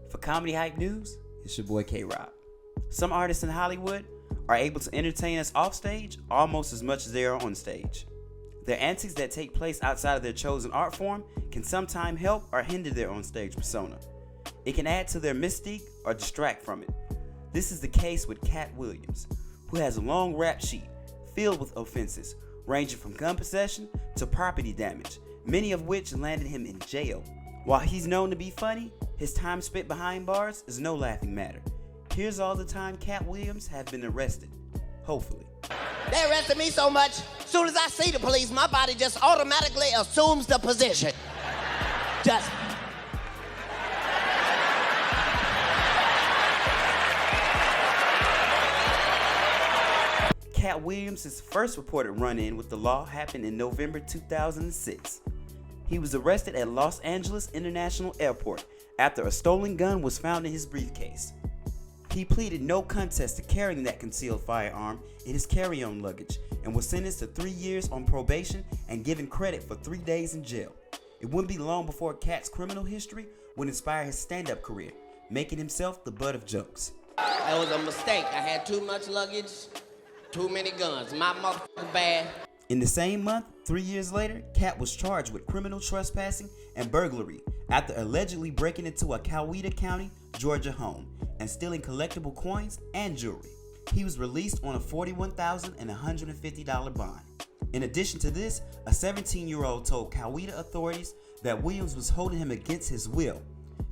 For Comedy Hype News, it's your boy K-Rob. Some artists in Hollywood are able to entertain us off stage almost as much as they are on stage. Their antics that take place outside of their chosen art form can sometimes help or hinder their on-stage persona. It can add to their mystique or distract from it. This is the case with Katt Williams, who has a long rap sheet filled with offenses ranging from gun possession to property damage, many of which landed him in jail. While he's known to be funny, his time spent behind bars is no laughing matter. Here's all the time Katt Williams have been arrested. Hopefully. They arrested me so much, soon as I see the police, my body just automatically assumes the position. Just. Katt Williams' first reported run-in with the law happened in November 2006. He was arrested at Los Angeles International Airport after a stolen gun was found in his briefcase. He pleaded no contest to carrying that concealed firearm in his carry-on luggage and was sentenced to 3 years on probation and given credit for 3 days in jail. It wouldn't be long before Katt's criminal history would inspire his stand-up career, making himself the butt of jokes. That was a mistake. I had too much luggage, too many guns. My motherfucking bad. In the same month, 3 years later, Katt was charged with criminal trespassing and burglary after allegedly breaking into a Coweta County, Georgia home and stealing collectible coins and jewelry. He was released on a $41,150 bond. In addition to this, a 17-year-old told Coweta authorities that Williams was holding him against his will.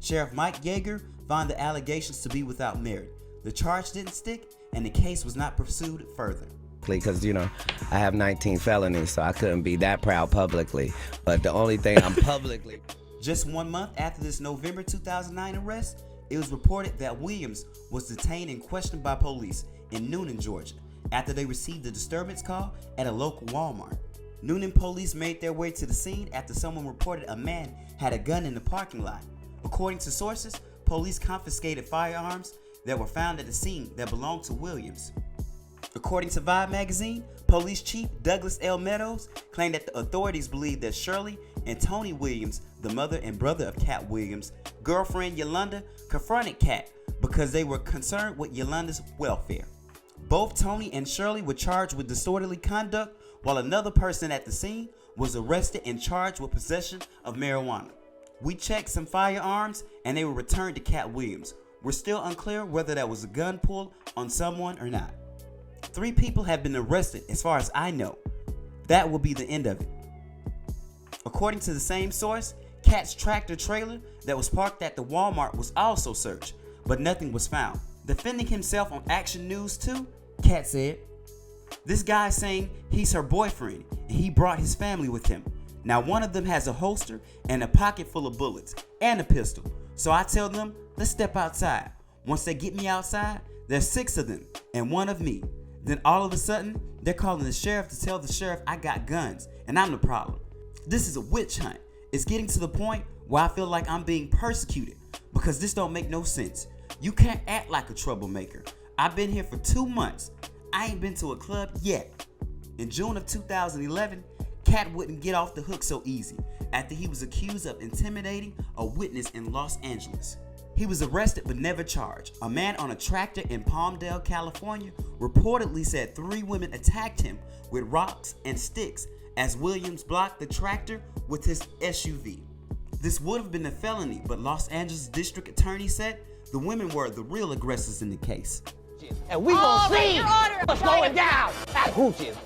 Sheriff Mike Yeager found the allegations to be without merit. The charge didn't stick, and the case was not pursued further. Because, I have 19 felonies, so I couldn't be that proud publicly. But the only thing I'm publicly... Just 1 month after this November 2009 arrest, it was reported that Williams was detained and questioned by police in Newnan, Georgia, after they received a disturbance call at a local Walmart. Newnan police made their way to the scene after someone reported a man had a gun in the parking lot. According to sources, police confiscated firearms that were found at the scene that belonged to Williams. According to Vibe magazine, Police Chief Douglas L. Meadows claimed that the authorities believed that Shirley and Tony Williams, the mother and brother of Katt Williams' girlfriend Yolanda, confronted Katt because they were concerned with Yolanda's welfare. Both Tony and Shirley were charged with disorderly conduct, while another person at the scene was arrested and charged with possession of marijuana. We checked some firearms and they were returned to Katt Williams. We're still unclear whether that was a gun pulled on someone or not. 3 people have been arrested as far as I know. That will be the end of it. According to the same source, Katt's tractor trailer that was parked at the Walmart was also searched, but nothing was found. Defending himself on Action News 2, Katt said, "This guy's saying he's her boyfriend and he brought his family with him. Now one of them has a holster and a pocket full of bullets and a pistol. So I tell them, let's step outside. Once they get me outside, there's 6 of them and 1 of me. Then all of a sudden, they're calling the sheriff to tell the sheriff I got guns and I'm the problem. This is a witch hunt. It's getting to the point where I feel like I'm being persecuted because this don't make no sense. You can't act like a troublemaker. I've been here for 2 months. I ain't been to a club yet." In June of 2011, Katt wouldn't get off the hook so easy after he was accused of intimidating a witness in Los Angeles. He was arrested but never charged. A man on a tractor in Palmdale, California, reportedly said 3 women attacked him with rocks and sticks as Williams blocked the tractor with his SUV. This would have been a felony, but Los Angeles District Attorney said the women were the real aggressors in the case. And we gonna see what's going down at Hooch's.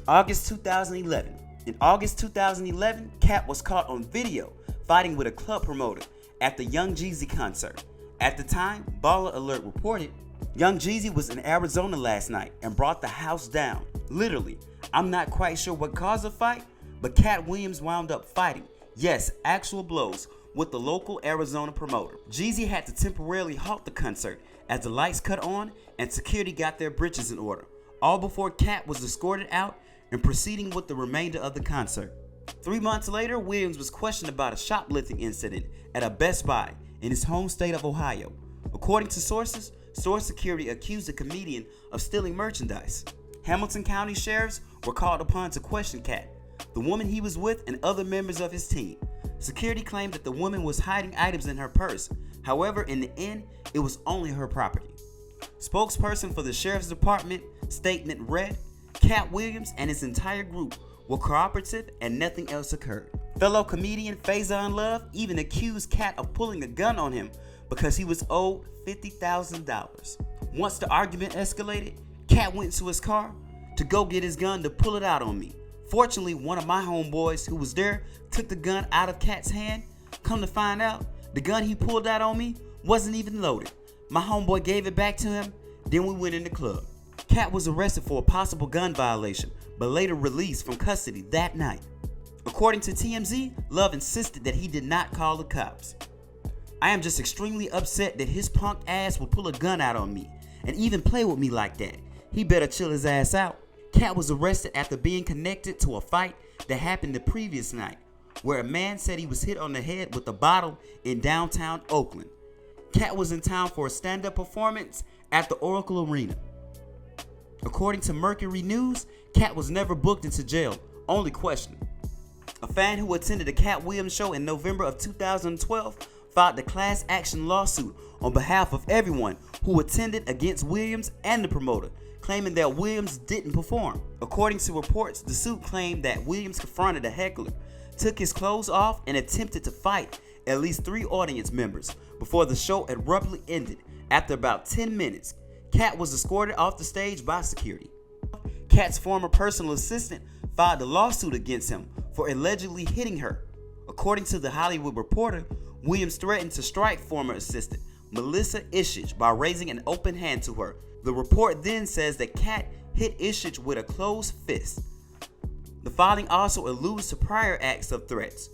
August 2011. In August 2011, Katt was caught on video fighting with a club promoter at the Young Jeezy concert. At the time, Baller Alert reported, "Young Jeezy was in Arizona last night and brought the house down. Literally, I'm not quite sure what caused the fight, but Katt Williams wound up fighting, yes, actual blows, with the local Arizona promoter. Jeezy had to temporarily halt the concert as the lights cut on and security got their britches in order, all before Katt was escorted out and proceeding with the remainder of the concert." 3 months later, Williams was questioned about a shoplifting incident at a Best Buy in his home state of Ohio. According to sources, store security accused the comedian of stealing merchandise. Hamilton County sheriffs were called upon to question Katt, the woman he was with, and other members of his team. Security claimed that the woman was hiding items in her purse. However, in the end, it was only her property. Spokesperson for the Sheriff's Department statement read, Katt Williams and his entire group were cooperative and nothing else occurred. Fellow comedian Faison Love even accused Katt of pulling a gun on him because he was owed $50,000. Once the argument escalated, Katt went to his car to go get his gun to pull it out on me. Fortunately, one of my homeboys who was there took the gun out of Katt's hand. Come to find out, the gun he pulled out on me wasn't even loaded. My homeboy gave it back to him, then we went in the club. Katt was arrested for a possible gun violation, but later released from custody that night. According to TMZ, Love insisted that he did not call the cops. I am just extremely upset that his punk ass would pull a gun out on me and even play with me like that. He better chill his ass out. Katt was arrested after being connected to a fight that happened the previous night, where a man said he was hit on the head with a bottle in downtown Oakland. Katt was in town for a stand-up performance at the Oracle Arena. According to Mercury News, Katt was never booked into jail, only questioned. A fan who attended the Katt Williams show in November of 2012 filed a class action lawsuit on behalf of everyone who attended against Williams and the promoter, claiming that Williams didn't perform. According to reports, the suit claimed that Williams confronted a heckler, took his clothes off, and attempted to fight at least 3 audience members before the show abruptly ended. After about 10 minutes, Katt was escorted off the stage by security. Katt's former personal assistant filed a lawsuit against him for allegedly hitting her. According to The Hollywood Reporter, Williams threatened to strike former assistant Melissa Ishich by raising an open hand to her. The report then says that Katt hit Ishich with a closed fist. The filing also alludes to prior acts of threats.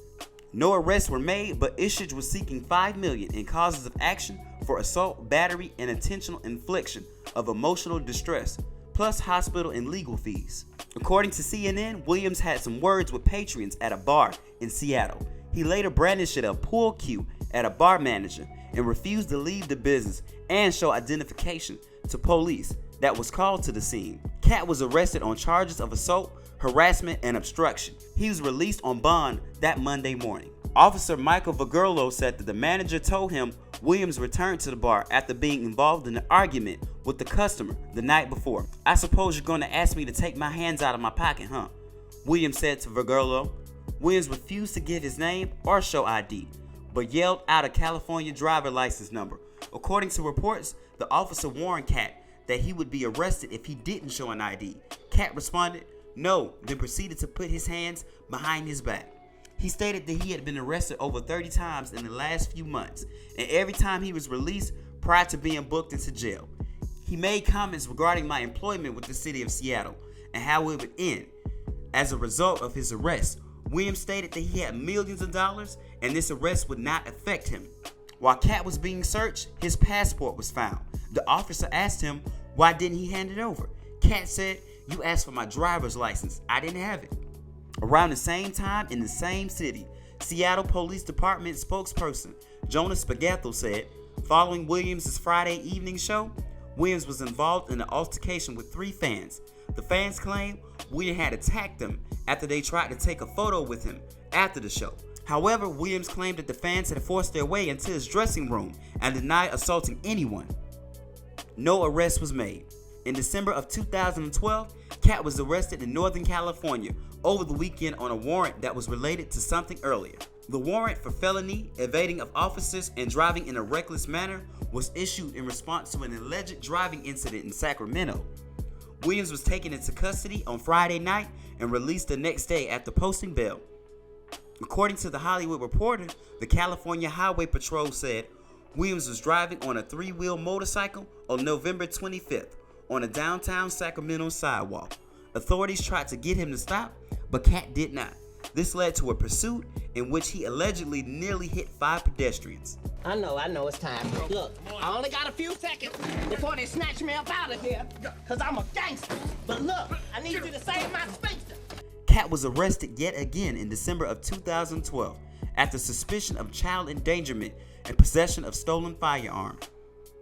No arrests were made, but Ishich was seeking $5 million in causes of action for assault, battery, and intentional infliction of emotional distress, plus hospital and legal fees. According to CNN, Williams had some words with patrons at a bar in Seattle. He later brandished a pool cue at a bar manager and refused to leave the business and show identification to police that was called to the scene. Katt was arrested on charges of assault, harassment, and obstruction. He was released on bond that Monday morning. Officer Michael Vigurlo said that the manager told him Williams returned to the bar after being involved in an argument with the customer the night before. I suppose you're going to ask me to take my hands out of my pocket, huh? Williams said to Vigurlo. Williams refused to give his name or show ID, but yelled out a California driver license number. According to reports, the officer warned Katt that he would be arrested if he didn't show an ID. Katt responded, no, then proceeded to put his hands behind his back. He stated that he had been arrested over 30 times in the last few months, and every time he was released prior to being booked into jail. He made comments regarding my employment with the city of Seattle and how it would end. As a result of his arrest, Williams stated that he had millions of dollars and this arrest would not affect him. While Katt was being searched, his passport was found. The officer asked him, why didn't he hand it over? Katt said, you asked for my driver's license. I didn't have it. Around the same time in the same city, Seattle Police Department spokesperson Jonas Spaghetto said, following Williams' Friday evening show, Williams was involved in an altercation with 3 fans. The fans claim Williams had attacked them after they tried to take a photo with him after the show. However, Williams claimed that the fans had forced their way into his dressing room and denied assaulting anyone. No arrest was made. In December of 2012, Katt was arrested in Northern California over the weekend on a warrant that was related to something earlier. The warrant for felony, evading of officers, and driving in a reckless manner was issued in response to an alleged driving incident in Sacramento. Williams was taken into custody on Friday night and released the next day after posting bail. According to The Hollywood Reporter, the California Highway Patrol said Williams was driving on a 3-wheel motorcycle on November 25th on a downtown Sacramento sidewalk. Authorities tried to get him to stop, but Katt did not. This led to a pursuit in which he allegedly nearly hit 5 pedestrians. I know, it's time. Look, I only got a few seconds before they snatch me up out of here, because I'm a gangster. But look, I need you to save my space. Katt was arrested yet again in December of 2012 after suspicion of child endangerment and possession of stolen firearm.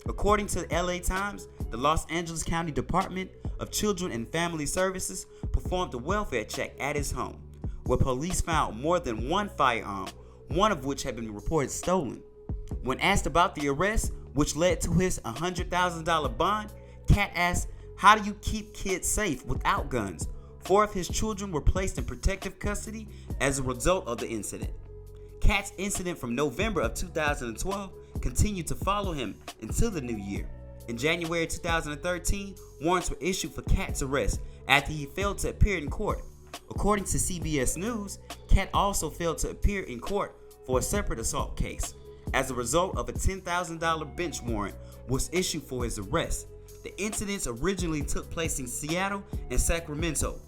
According to the LA Times, the Los Angeles County Department of Children and Family Services performed a welfare check at his home, where police found more than 1 firearm, one of which had been reported stolen. When asked about the arrest, which led to his $100,000 bond, Katt asked, "How do you keep kids safe without guns?" 4 of his children were placed in protective custody as a result of the incident. Katt's incident from November of 2012 continued to follow him until the new year. In January 2013, warrants were issued for Katt's arrest after he failed to appear in court. According to CBS News, Katt also failed to appear in court for a separate assault case. As a result of a $10,000 bench warrant was issued for his arrest. The incidents originally took place in Seattle and Sacramento,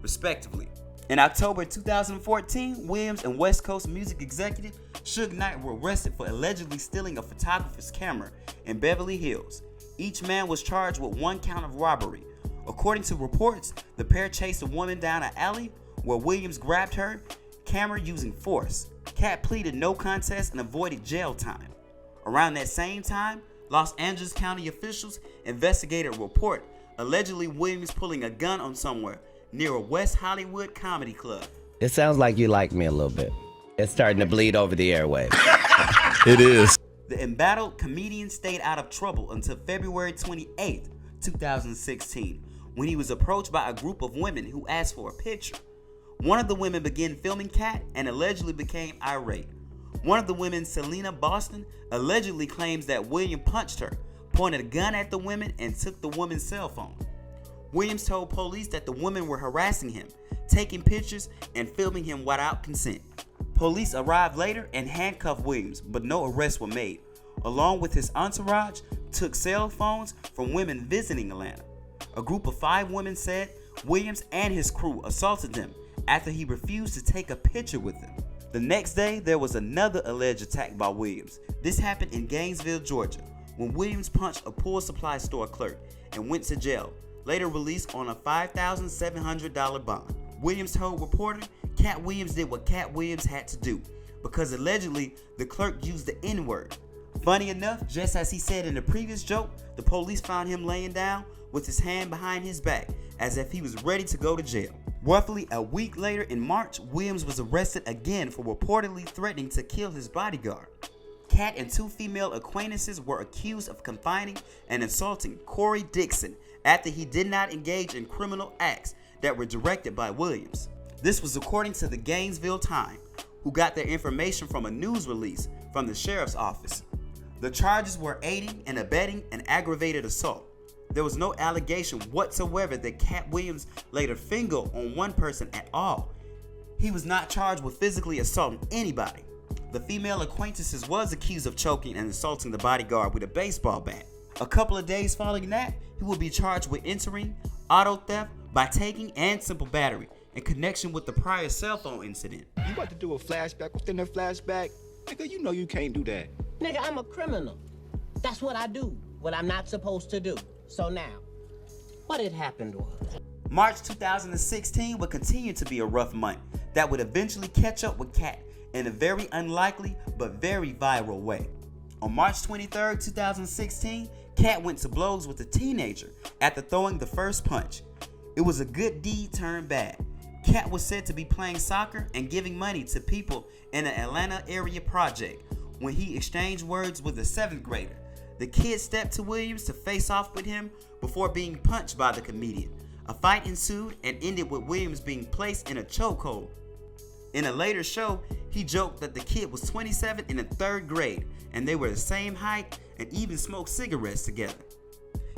respectively. In October 2014, Williams and West Coast music executive Suge Knight were arrested for allegedly stealing a photographer's camera in Beverly Hills. Each man was charged with 1 count of robbery. According to reports, the pair chased a woman down an alley where Williams grabbed her camera using force. Katt pleaded no contest and avoided jail time. Around that same time, Los Angeles County officials investigated a report allegedly Williams pulling a gun on someone near a West Hollywood comedy club. It sounds like you like me a little bit. It's starting to bleed over the airwaves. It is. The embattled comedian stayed out of trouble until February 28, 2016, when he was approached by a group of women who asked for a picture. One of the women began filming Katt and allegedly became irate. One of the women, Selena Boston, allegedly claims that William punched her, pointed a gun at the women, and took the woman's cell phone. Williams told police that the women were harassing him, taking pictures, and filming him without consent. Police arrived later and handcuffed Williams, but no arrests were made. Along with his entourage, took cell phones from women visiting Atlanta. A group of 5 women said Williams and his crew assaulted them after he refused to take a picture with them. The next day, there was another alleged attack by Williams. This happened in Gainesville, Georgia, when Williams punched a pool supply store clerk and went to jail, later released on a $5,700 bond. Williams told reporter Katt Williams did what Katt Williams had to do because allegedly the clerk used the N-word. Funny enough, just as he said in the previous joke, the police found him laying down with his hand behind his back as if he was ready to go to jail. Roughly a week later in March, Williams was arrested again for reportedly threatening to kill his bodyguard. Katt and 2 female acquaintances were accused of confining and assaulting Corey Dixon after he did not engage in criminal acts that were directed by Williams. This was according to the Gainesville Times, who got their information from a news release from the sheriff's office. The charges were aiding and abetting an aggravated assault. There was no allegation whatsoever that Katt Williams laid a finger on one person at all. He was not charged with physically assaulting anybody. The female acquaintances was accused of choking and assaulting the bodyguard with a baseball bat. A couple of days following that, he will be charged with entering, auto theft by taking, and simple battery in connection with the prior cell phone incident. You about to do a flashback within a flashback? Nigga, you know you can't do that. Nigga, I'm a criminal. That's what I do, what I'm not supposed to do. So now, what had happened was... March 2016 would continue to be a rough month that would eventually catch up with Katt in a very unlikely but very viral way. On March 23, 2016, Katt went to blows with a teenager after throwing the first punch. It was a good deed turned bad. Katt was said to be playing soccer and giving money to people in an Atlanta area project when he exchanged words with a 7th grader. The kid stepped to Williams to face off with him before being punched by the comedian. A fight ensued and ended with Williams being placed in a chokehold. In a later show, he joked that the kid was 27 in the 3rd grade and they were the same height and even smoked cigarettes together.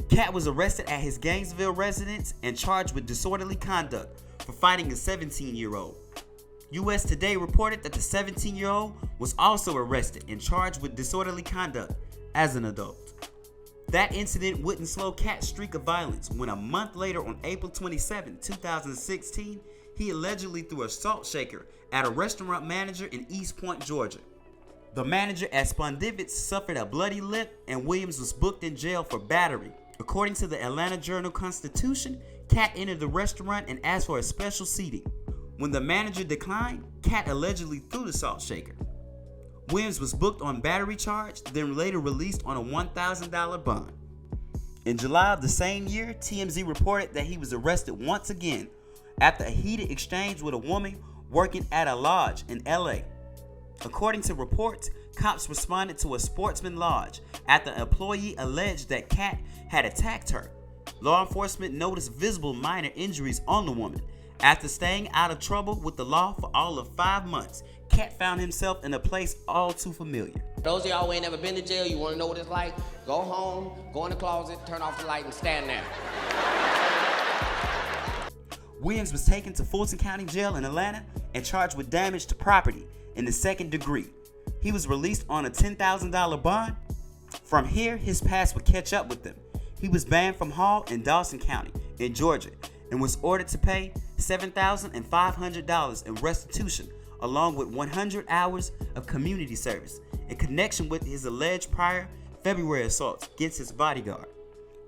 Katt was arrested at his Gainesville residence and charged with disorderly conduct for fighting a 17-year-old. US Today reported that the 17-year-old was also arrested and charged with disorderly conduct as an adult. That incident wouldn't slow Katt's streak of violence when a month later on April 27, 2016, he allegedly threw a salt shaker at a restaurant manager in East Point, Georgia. The manager at Spondivits suffered a bloody lip and Williams was booked in jail for battery. According to the Atlanta Journal-Constitution, Katt entered the restaurant and asked for a special seating. When the manager declined, Katt allegedly threw the salt shaker. Williams was booked on battery charge, then later released on a $1,000 bond. In July of the same year, TMZ reported that he was arrested once again after a heated exchange with a woman working at a lodge in LA. According to reports, cops responded to a Sportsman Lodge after an employee alleged that Katt had attacked her. Law enforcement noticed visible minor injuries on the woman. After staying out of trouble with the law for all of 5 months, Katt found himself in a place all too familiar. Those of y'all who ain't never been to jail, you wanna know what it's like? Go home, go in the closet, turn off the light, and stand there. Williams was taken to Fulton County Jail in Atlanta and charged with damage to property in the 2nd degree. He was released on a $10,000 bond. From here, his past would catch up with him. He was banned from Hall in Dawson County in Georgia and was ordered to pay $7,500 in restitution along with 100 hours of community service in connection with his alleged prior February assaults against his bodyguard.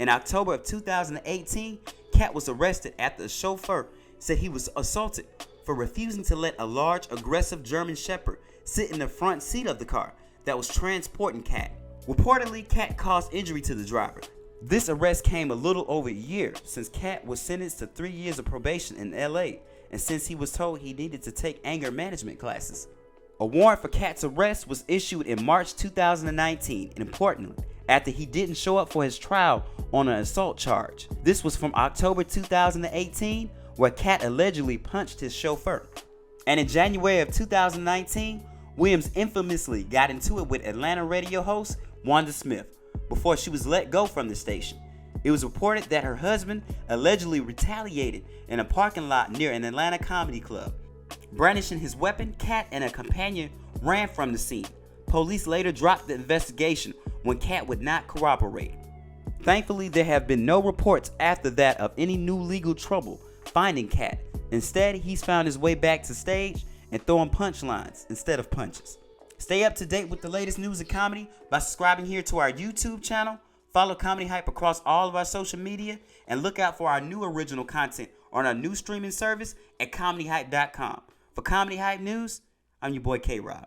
In October of 2018, Katt was arrested after a chauffeur said he was assaulted for refusing to let a large, aggressive German Shepherd sit in the front seat of the car that was transporting Katt. Reportedly, Katt caused injury to the driver. This arrest came a little over a year since Katt was sentenced to 3 years of probation in LA, and since he was told he needed to take anger management classes. A warrant for Katt's arrest was issued in March 2019 in Portland after he didn't show up for his trial on an assault charge. This was from October 2018, where Katt allegedly punched his chauffeur. And in January of 2019, Williams infamously got into it with Atlanta radio host Wanda Smith before she was let go from the station. It was reported that her husband allegedly retaliated in a parking lot near an Atlanta comedy club. Brandishing his weapon, Katt and a companion ran from the scene. Police later dropped the investigation when Katt would not cooperate. Thankfully, there have been no reports after that of any new legal trouble finding Katt. Instead, he's found his way back to stage and throwing punchlines instead of punches. Stay up to date with the latest news and comedy by subscribing here to our YouTube channel. Follow Comedy Hype across all of our social media and look out for our new original content on our new streaming service at comedyhype.com. For Comedy Hype News, I'm your boy K-Rob.